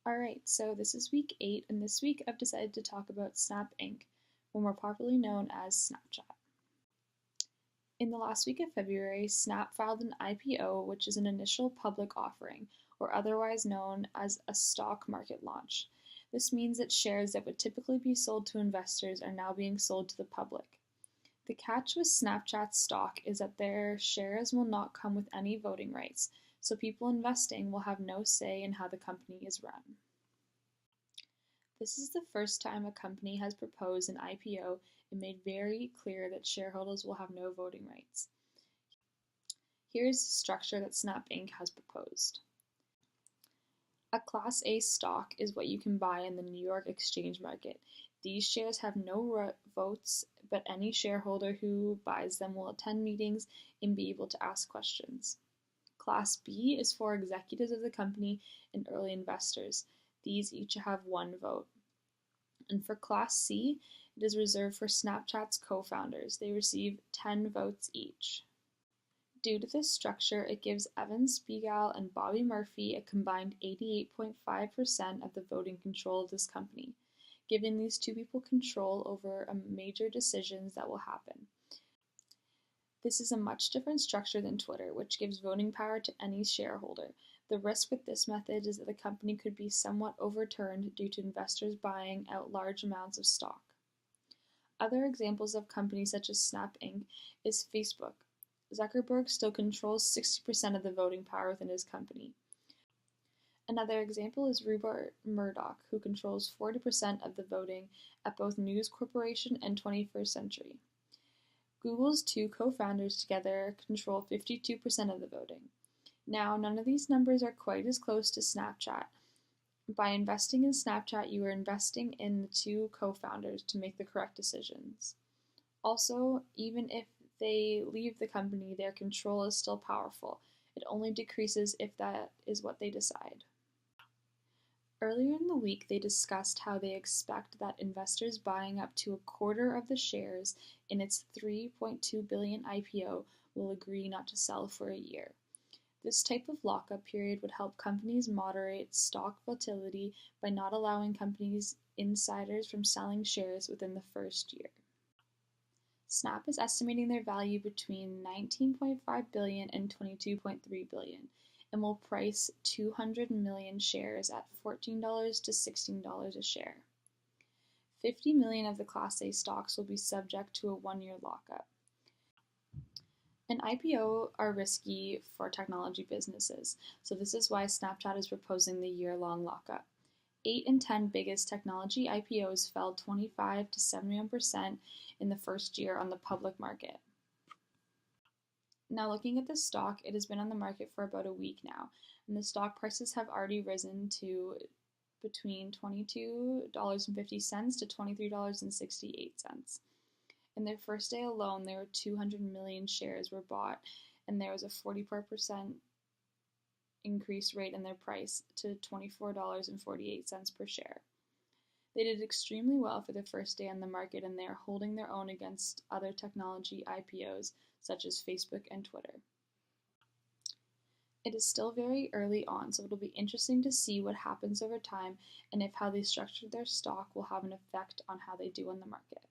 Alright, so this is week 8, and this week I've decided to talk about Snap Inc., more popularly known as Snapchat. In the last week of February, Snap filed an IPO, which is an initial public offering, or otherwise known as a stock market launch. This means that shares that would typically be sold to investors are now being sold to the public. The catch with Snapchat's stock is that their shares will not come with any voting rights, so people investing will have no say in how the company is run. This is the first time a company has proposed an IPO and made very clear that shareholders will have no voting rights. Here is the structure that Snap Inc. has proposed. A Class A stock is what you can buy in the New York exchange market. These shares have no votes, but any shareholder who buys them will attend meetings and be able to ask questions. Class B is for executives of the company and early investors. These each have 1 vote. And for Class C, it is reserved for Snapchat's co-founders. They receive 10 votes each. Due to this structure, it gives Evan Spiegel and Bobby Murphy a combined 88.5% of the voting control of this company, giving these two people control over major decisions that will happen. This is a much different structure than Twitter, which gives voting power to any shareholder. The risk with this method is that the company could be somewhat overturned due to investors buying out large amounts of stock. Other examples of companies such as Snap Inc. is Facebook. Zuckerberg still controls 60% of the voting power within his company. Another example is Rupert Murdoch, who controls 40% of the voting at both News Corporation and 21st Century. Google's 2 co-founders together control 52% of the voting. Now, none of these numbers are quite as close to Snapchat. By investing in Snapchat, you are investing in the 2 co-founders to make the correct decisions. Also, even if they leave the company, their control is still powerful. It only decreases if that is what they decide. Earlier in the week, they discussed how they expect that investors buying up to a quarter of the shares in its $3.2 billion IPO will agree not to sell for a year. This type of lockup period would help companies moderate stock volatility by not allowing companies insiders from selling shares within the first year. Snap is estimating their value between $19.5 billion and $22.3 billion. And will price 200 million shares at $14 to $16 a share. 50 million of the Class A stocks will be subject to a 1-year lockup. An IPO are risky for technology businesses, so this is why Snapchat is proposing the year-long lockup. 8 in 10 biggest technology IPOs fell 25 to 71% in the first year on the public market. Now looking at the stock, it has been on the market for about a week now, and the stock prices have already risen to between $22.50 to $23.68. In their first day alone, there were 200 million shares were bought, and there was a 44% increase rate in their price to $24.48 per share. They did extremely well for their first day on the market, and they are holding their own against other technology IPOs such as Facebook and Twitter. It is still very early on, so it'll be interesting to see what happens over time and if how they structured their stock will have an effect on how they do on the market.